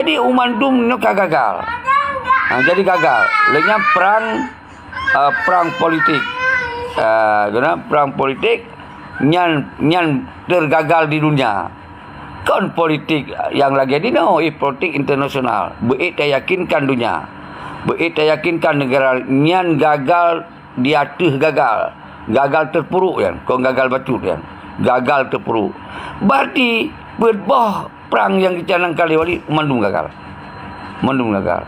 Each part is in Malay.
Jadi umandum no gagal. Jadi gagal. Lenyap perang politik. Perang politik nyan tergagal di dunia. Kon politik yang lagi ini politik internasional. Beik tak yakinkan dunia. Beik tak yakinkan negara nyan gagal di atas gagal. Gagal terpuruk kan. Kau gagal bacut kan. Gagal terpuruk. Berarti berbah perang yang dicanangkan wali mandum gagal. Mandum gagal.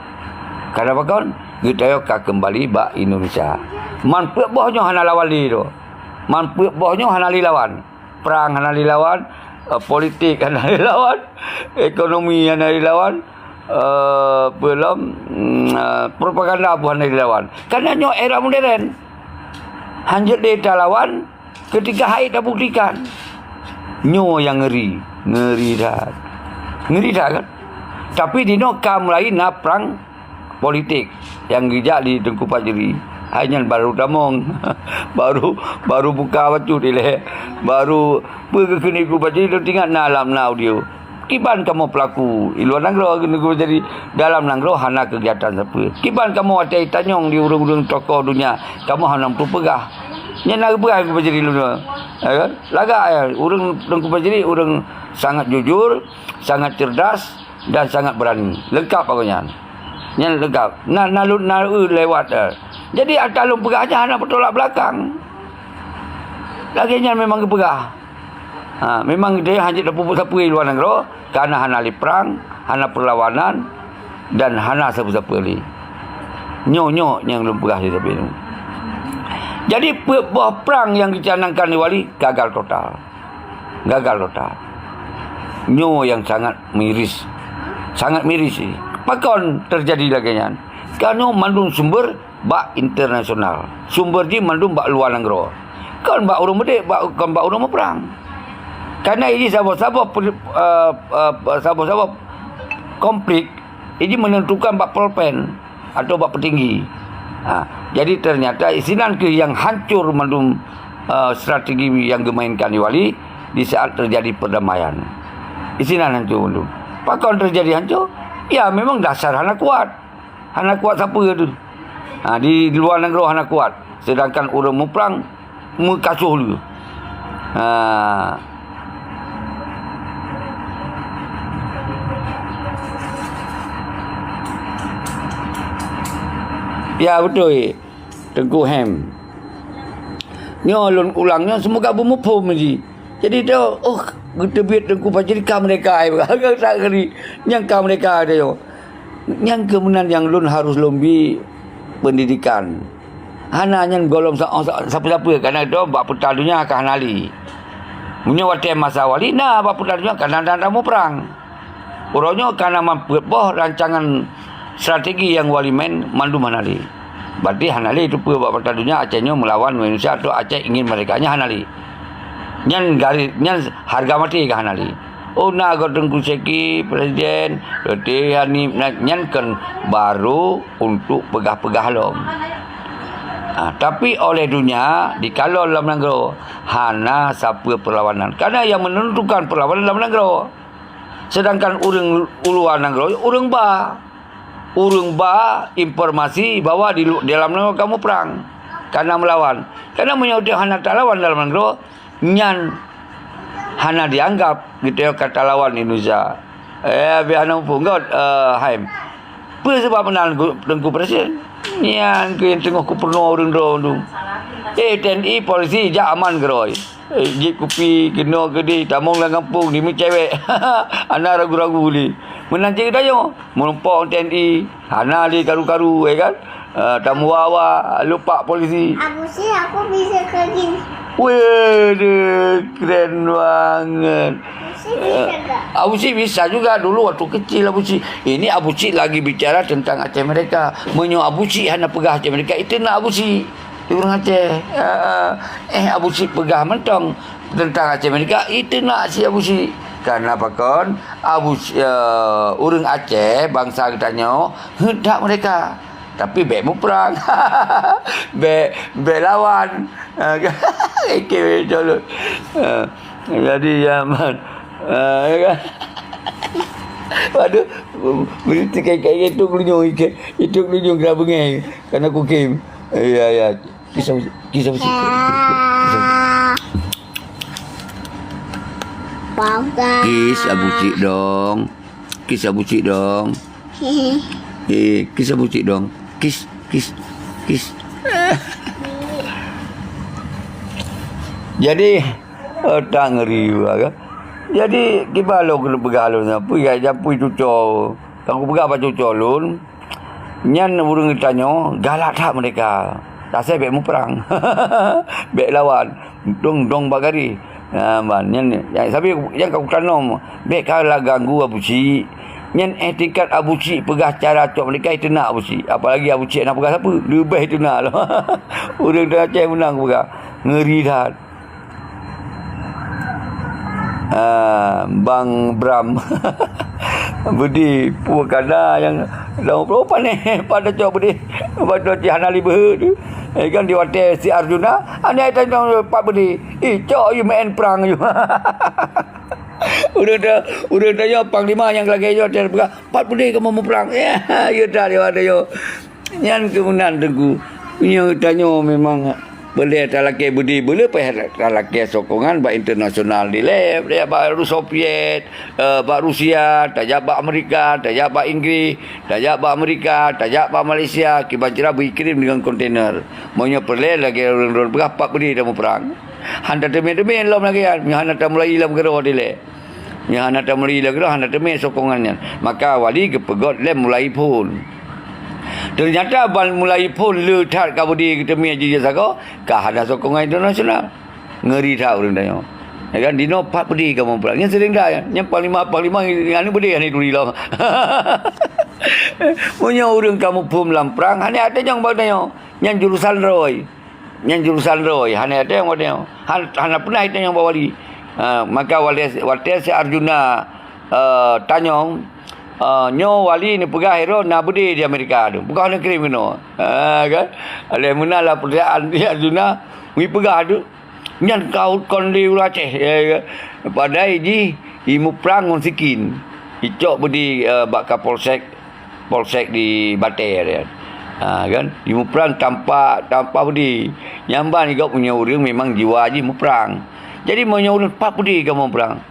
Kenapa kawan? Kita kembali bak Indonesia. Man bohnya hana lawan li tu. Man bohnya hana li lawan. Perang hana li lawan, politik hana li lawan, ekonomi hana li lawan, belum propaganda pun hana li lawan. Karena nyo era modern. Hanjut data lawan ketika haid dah buktikan. Nyo yang ngeri dah. Ngeri dah kan? Tapi dino kam lain nak perang politik yang gijak di Tengku Fajri. Hanya baru damong. baru buka baju dia. Baru pergi ke Tengku Fajri dia tinggal dalam audio. Kiban kamu pelaku iluan nanggro Tengku Fajri dalam nanggro hana kegiatan siapa. Kiban kamu atai tanyong di urung-urung tokoh dunia. Kamu hana tu pegah. Nyana pegah Tengku Fajri lu. Ya kan? Lagak ya urang Tengku Fajri urang sangat jujur, sangat cerdas dan sangat berani. Lengkap pokoknya. Yang lengkap. Nalu lewat. Jadi atalum pegahnya hanya bertolak belakang. Laginya memang kepegah. Memang dia hanya dapat siapa di luar negara karena hana li perang, hana perlawanan dan hana siapa-siapa li. Nyo yang belum pegah siapa itu. Jadi buah perang yang dicanangkan di wali gagal total. Gagal total. Nyo yang sangat miris. Sangat miris sih. Pakon terjadi lagi kan. Kanu mandung sumber bak internasional. Sumber di mandung bak luar negara. Kan bak urang medek, kan bak urang perang. Karena ini sabab-sabab konflik ini menentukan bak pulpen atau bak petinggi. Jadi ternyata isinan ke yang hancur mandung strategi yang dimainkan di wali di saat terjadi perdamaian. Isinan hancur mandung. Pakon terjadi hancur? Ya memang dasar hana kuat. Hana kuat siapa tu? Di luar negara hana kuat. Sedangkan orang mu perang mengkasuh dulu. Ya betul. Tengku Hem. Ni ulun ulangnya semoga bermupum ni. Jadi tu kita biar Tengku Fajri ka mereka agak tak keri. Yang ka mereka ada yo. Yang kemudian yang lun harus lombi pendidikan. Hana nyan golong siapa-siapa karena itu bak putadunya akan hanali. Punya waktu masa wali bak putadunya karena anda mau perang. Orangnya karena boh rancangan strategi yang wali main mandu hanali. Berarti hanali itu bak putadunya Acehnya melawan Indonesia atau Aceh ingin merekanya hanali. Nyan harga mati ke hanali. Agak Tengku Seki presiden latihan ni nyan kan baru untuk pegah-pegah lom. Tapi oleh dunia dikalau dalam negara hana siapa perlawanan. Karena yang menentukan perlawanan dalam negara. Sedangkan orang luar negara orang informasi bahwa di dalam negara kamu perang karena melawan. Karena menyauti hana tak lawan dalam negara nyan hana dianggap gitu kata lawan Indonesia. Biar nampu enggak Haim. Apa sebab menang Tengku Presiden? Yang ke tengah gubernur orang tu. TNI polisi jak aman geroi. Jip kopi kena gede tamong lang kampung ni cewek. Ana ragu-ragu ni. Menanti dayo. Menumpang TNI, hana li karu-karu kan. Tamu wawa lupa polisi. Aku bisa kerja. Wih, keren banget. Abu Cik bisa juga dulu waktu kecil Abu Cik. Ini Abu Cik lagi bicara tentang Aceh mereka. Menyo Abu Cik hanya pegah Aceh mereka. Itu nak Abu Cik. Di orang Aceh. Abu Cik pegah mentong tentang Aceh mereka. Itu nak si Abu Cik. Karena apa kon? Orang Aceh bangsa kitanya hendak mereka. Tapi bek mu perang. bek lawan. Okey dulu. Jadi zaman Aduh, berita kayak itu kelunyung itu kelunyung kena bengai karena aku kim. Ya. Kisah Ya. Bangga. Kisah bucik dong. Kisah bucik dong. Kisah bucik dong. Kis. Jadi tak ngeri juga. Jadi kibalo kena begalo apa ya japu cuco. Tangku begak apa cuco lun. Nyan urang tanya, galak tak mereka. Tak saya bek mu perang. Bek lawan. Dong bagari. Man nyan sabi yang kau tanom bek kala ganggu abuci. Nyan etikat abuci pegah cara cok mereka itu nak abuci. Apalagi abuci nak pegah siapa? Lebih itu nak lah. Urang dah cai menang pegah. Ngeri dah. Bang Bram Budi Purkada yang dalam perubahan ni pada cok Budi pada Cihana Liber kan di hotel si Arjuna anda tanya Pak Budi cok you main perang you udah tanya Panglima yang lagi hotel Pak Budi kamu mau perang ya dah dia ada yo nyan kemudian teguh yang tanya memang boleh talaki budi boleh talaki sokongan ba internasional di lab dia baru Soviet ba Rusia tajak ba Amerika tajak ba Inggris tajak ba Amerika tajak ba Malaysia kibanjira berkirim dengan kontainer maunya perle lagi orang berapa budi dah mau perang handa temen lom lagi kan handa tak mulai lam gero di le handa tak mulai lagi handa temen sokongannya maka wali kepegot le mulai pun ternyata bal mulai pun letak kabudi kita punya jejak sako kah ada sokongan internasional ngeri tak orang tanya ya kan dino pak budi kamu pulang yang sering dah yang panglima yang ni budi yang duri lah punya orang kamu pun dalam perang hanya ada yang baganya yang jurusan roy hanya ada yang baganya hanya pernah itu yang bawa wali maka wali si Arjuna tanyong nyo wali ni pegah hero na budi di Amerika tu. Bukan nak kirim kena. Kan? Ale menalah perjalanan di Arjuna mi pegah tu. Nyan kau kon di Aceh. Padai ji imu perang on sikin. Icok budi bak Kapolsek di Bater dia. Kan? Imu perang tanpa budi. Nyamban ni kau punya orang memang jiwa ji mu perang. Jadi mau nyurun pak budi kamu perang.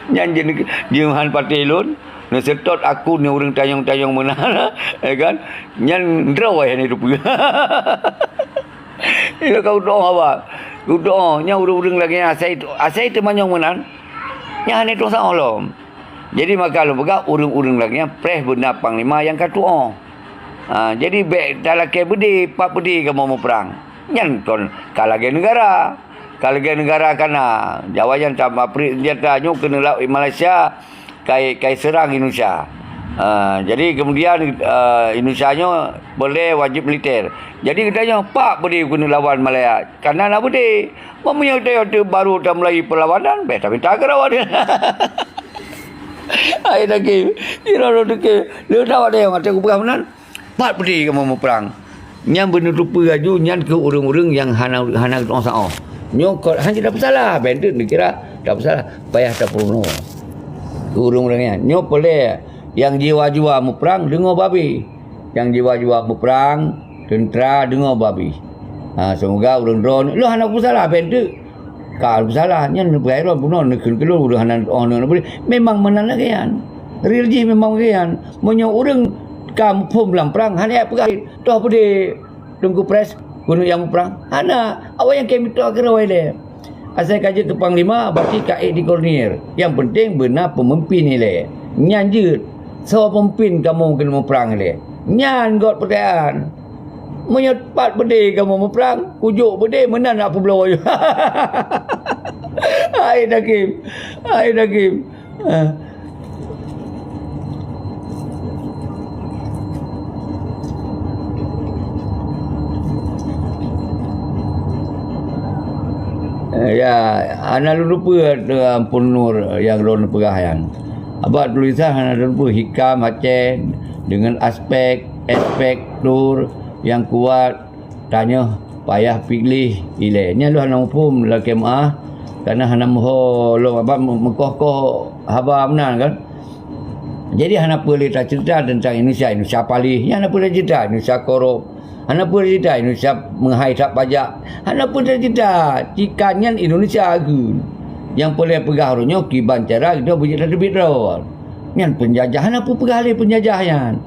Nyan dia han patilun ne setot aku ni orang tayong-tayong mana kan nyan drawai ni rupu ila kau doa apa kau doa nya urang lagi asai tu manyong menan nya ni tu saolom jadi maka lu begak urang lagi preh benar panglima yang katua jadi bek dalake budi pak budi kamu mau perang nyan kon kalage negara kana jawayan tambah senjata nyu kena laut Malaysia kai serang Indonesia. Jadi kemudian Indonesia nyo boleh wajib militer. Jadi katanya pak budi kena lawan Malaya. Karena nak budi mempunyai tu baru dah mulai perlawanan tapi tak kerawan dia. Ai lagi ira tu ke lu tahu ada yang ada bukan benar. Pak budi kamu mau perang. Nyam benar rupa aju nyan ke urang-urang yang hana orang sao. Nyokot hanya tak bersalah benda ni kira tak bersalah payah tak perlu urung-urangnya nyok boleh yang jiwa-jiwa mu perang dengar babi yang jiwa-jiwa mu perang tentera dengar babi semoga urang drone lu hana bersalah benda kal bersalah nya berairan bunuh nak kelur urang hana honor boleh memang menan lagi kan religi memang kan monyo urang kampung dalam perang hanya pegai toh boleh tunggu pres gunung yang perang ana awak yang kami tu akhir awak le asal kaji tu panglima berarti kaik di koordinir yang penting benar pemimpin ni le nyan je so pemimpin kamu kena mau perang le nyan got percayaan menyepat bede kamu mau perang kujuk bede menan apa belau je ai dakim ya ana lupa dengan punur yang ron pegahan abad tulisan ana lupa hikam Aceh dengan aspek tur yang kuat tanya payah pilih ilahnya lu hana pun la kemah karena hana moho lo abad mekoh haba benar kan. Jadi hana boleh tak cerita tentang Indonesia palih. Hana boleh cerita Indonesia korup. Hana boleh cerita Indonesia menghai tak pajak. Hana boleh cerita cikannya Indonesia agun. Yang boleh pegah ronyo kiban cara dia bunyi terbit ron. Yang penjajah hana pun pegah le penjajahnya.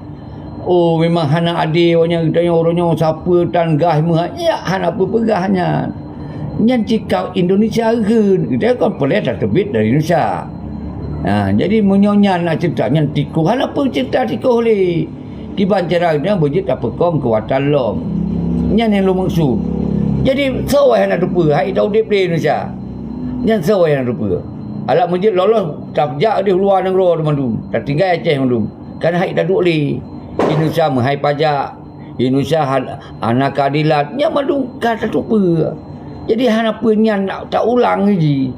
Oh memang hana ade ronyo siapa tanggah menghai. Ya hana pun pegahnya. Yang cikau Indonesia agun. Dia kan boleh terbit dari Indonesia. Jadi menyonya nak cerita yang tikuh hana pun cerita tikuh le kiban cara dia bujit apa kong kuatan lom yang lu maksud jadi sawai hana rupa hai tau dip le Indonesia yang sawai hana rupa alak masjid lolos tabjak di luar negara mandum tak tinggal Aceh mandum kan hai tak duk le Indonesia menghai pajak Indonesia anak keadilan yang mandum kata rupa jadi hana penyan tak ulang lagi.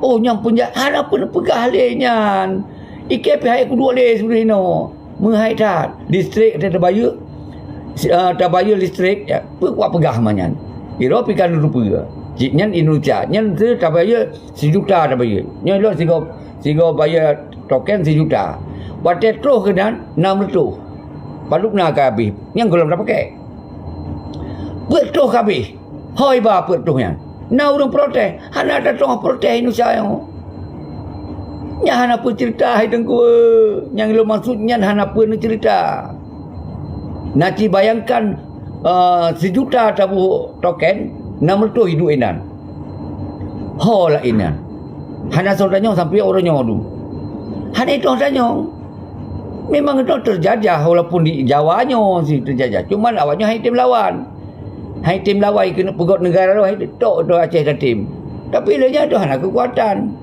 Oh yang punya hana pun pegah le nyan. IKP hai ku dua le sebenarnya no. Menghai tat listrik ada tabaya listrik ya kuat pegah manyan. Iro pikan rupa. Nyan Indonesia nyan tu tabaya 1 juta tabaya. Nyan lo sigo bayar token 1 juta. Batet troh kedan 600. Paluk nak habis. Yang golong dah pakai. Betul habis. Hoi ba betul yan. Nah orang protes, hana ada tong protes Indonesia yang. Nya hana pun cerita hai tengku. Yang lo maksudnya hana pun cerita. Naci bayangkan 1 juta tabu token 600 hidup inan. Ho lah inan. Hana saudanya sampai orangnya tu. Hana itu saudanya. Memang itu terjajah walaupun di Jawanya sih terjajah. Cuma awaknya hai tim lawan. Hai tim lawai kena pegot negara tu hai tok tu Aceh dan tim. Tapi dia tu hana kekuatan.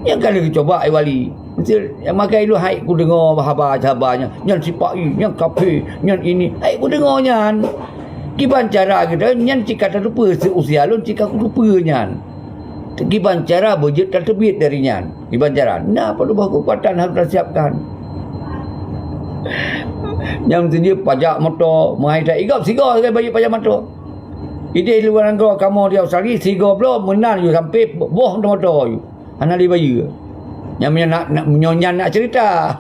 Yang kali cuba ai wali. Mesti yang makai lu hai ku dengar bahaba-habanya. Yang sipai, yang kafe, yang ini. Hai ku dengarnya. Kiban cara kita yang cika tak lupa seusia lu cika ku lupa nyan. Kiban cara budget terbit darinya. Kiban cara. Nah perlu kekuatan harus siapkan. Yang sendiri pajak motor menghai tak igap sigo saya bagi pajak motor ide luar negara kamu dia Australia sigo belum menang you sampai boh motor you hana li bayi yang nak menyonya nak cerita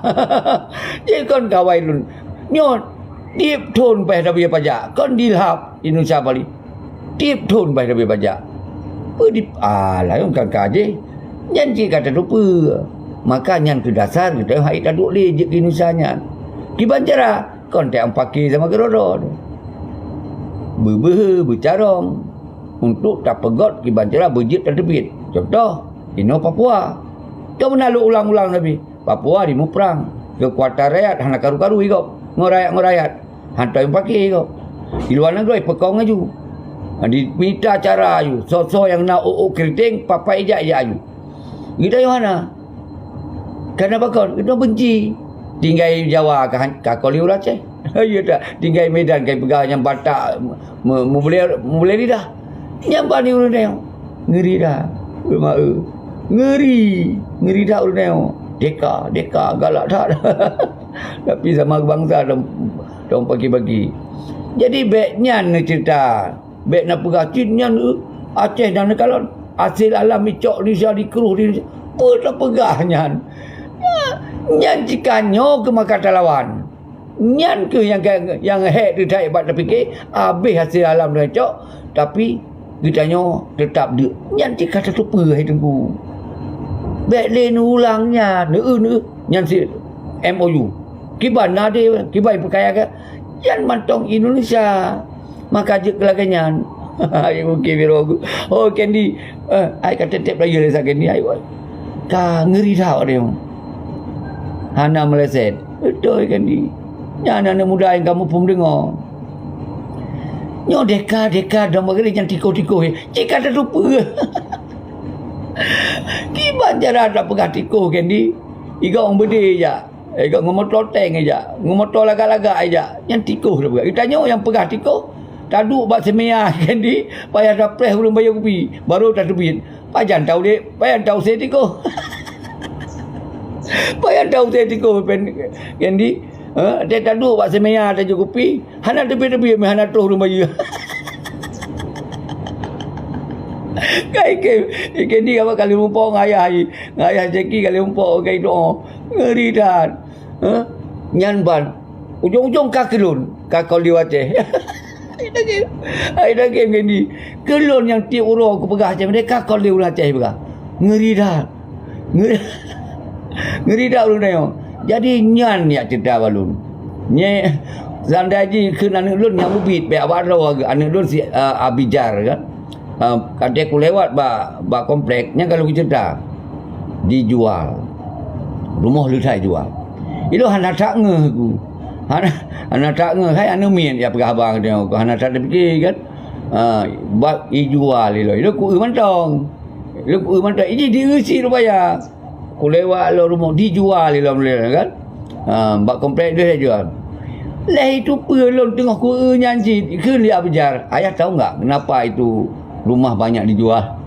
dia kon kawai lun nyo deep tone pai dah biar pajak kon dilhap Indonesia bali deep tone pai dah biar pajak di lah yang kan kaje yang kata lupa maka yang ke dasar kita hai tak duk le je Indonesia nya kiban cara kontak ang pakai sama gerodon bercarong untuk tak pegot kiban cara budget terbit contoh Ino Papua kau menalu ulang-ulang Nabi Papua di muprang kekuatan rakyat hana karu-karu igop ngorayat hantar yang pakai igop di luar negeri pekong aju di minta cara aju so yang nak keriting papai ijak aju kita yang mana kerana bakon kita benci tinggal Jawa ke Koliu lah Aceh. Ya tak. Tinggal Medan ke pegang yang Batak boleh dah. Yang bani urang dia. Ngeri dah. Ngeri dah urang dia. Deka galak dah. Tapi sama bangsa dong pagi-pagi. Jadi baiknya nak cerita. Baik nak pegang Cina Aceh dan kalau hasil alam icok Indonesia dikeruh di Indonesia. Apa pegahnya? Nyan cikanyo ke makata lawan. Nyan ke yang hek tu tak hebat terfikir habis hasil alam dia cok tapi kitanya tetap dia. Nyan cikata tu apa hai tengku. Baik len ulangnya nyan si MOU. Kiban nade kibai perkaya ke yan mantong Indonesia. Maka je kelaganyan. Ai okey biro. Oh Candy. Ai kata tip lagi le sakit ni ai. Ka ngeri dah dia. Hana meleset. Betul kan di. Yang anak muda yang kamu pun dengar. Nyo deka dah magari yang tiko-tiko. Cik kata lupa. Kiban cara ada pegah tiko kan di. Iga orang berde je. Iga ngomotor tank aja. Ngomotor lagak-lagak aja. Yang tiko dah pegah. Kita nyo yang pegah tiko. Taduk bak semia kan di. Payah dah press belum bayar kopi. Baru tak terbit. Pajan tahu dek. Payan tahu saya tiko. Payah tahu saya tiko pen Candy. Dia tak duk buat semaya tak cukupi. Hana tepi-tepi hana terus rumah dia. Kai ke ni apa kali lupa ngayah Jackie kali lupa kai doa. Ngeri dah. Nyan ban. Ujung-ujung kakol liwate. Ai dah game ni. Kelon yang tiup uro aku pegah macam mereka kakol dia ulah cai pegah. Ngeri dah. Ngeri dah ulun dah. Jadi nyan ya cerita balun. Nye zandaji kena anak ulun yang ubit be awaro anak ulun si Abijar kan. Kadang aku lewat ba kompleknya kalau cerita dijual. Rumah lu saya jual. Itu hana tak ngeh aku. Hana tak ngeh hai anu mien ya pegah abang dia. Hana tak fikir kan. Bak dijual itu ku mantong. Lu ku mantong ini diusi rupanya. Ku lewat lo rumah dijual kan. Bak komplek dia jual. Lah itu pelon tengah ku nyanyi ke lihat bejar. Ayah tahu enggak kenapa itu rumah banyak dijual?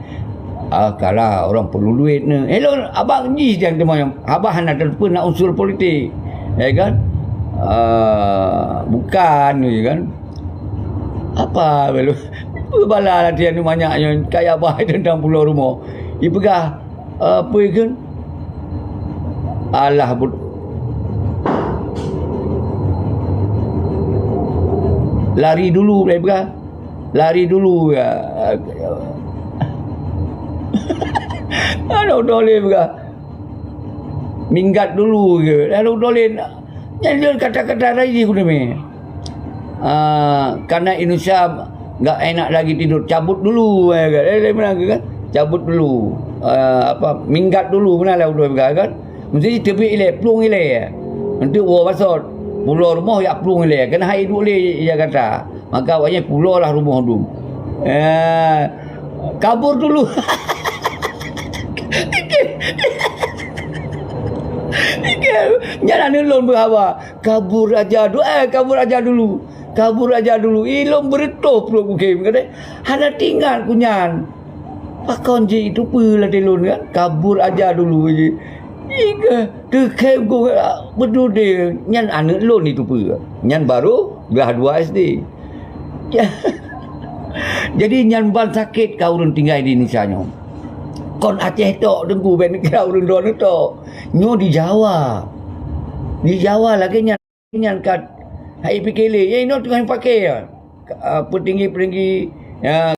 Kalau orang perlu duit ni. Hello abang ni yang teman abang nak terpun nak unsur politik. Ya kan? Bukan ni kan. Apa belum? Bala latihan ni banyaknya kayak abah tentang pulau rumah. Dia pegah apa kan? Alah lari dulu pegah. Lari dulu ya. Aduh doleh pegah. Minggat dulu ke. Lalu doleh. Jadi kata-kata lagi aku ni. Karena Indonesia enggak enak lagi tidur, cabut dulu kan. Cabut dulu. Minggat dulu benar udah kan. Mesti tepi ile, plung ile. Nanti basot. Pulau rumah ya plung ile. Kena hai dulu dia kata. Maka awaknya pulau lah rumah tu. Kabur dulu. Jangan ilon berhawa. Kabur aja dulu. Kabur aja dulu. Ilon beretup pula bukim kata. Hana tinggal kunyan. Pakon je itu pula telon kan. Kabur aja dulu je. Ika dekai go betul dia. Nyan anak lon itu pula. Nyan baru belah 2 SD. Ya. Jadi nyan ban sakit kau urun tinggal di Indonesia nyo. Kon Aceh tok dengku ben kau urun don tok. Nyo di Jawa. Di Jawa lagi nyan kat hai PKL. Ya ino tengah pakai ya. Petinggi-petinggi ya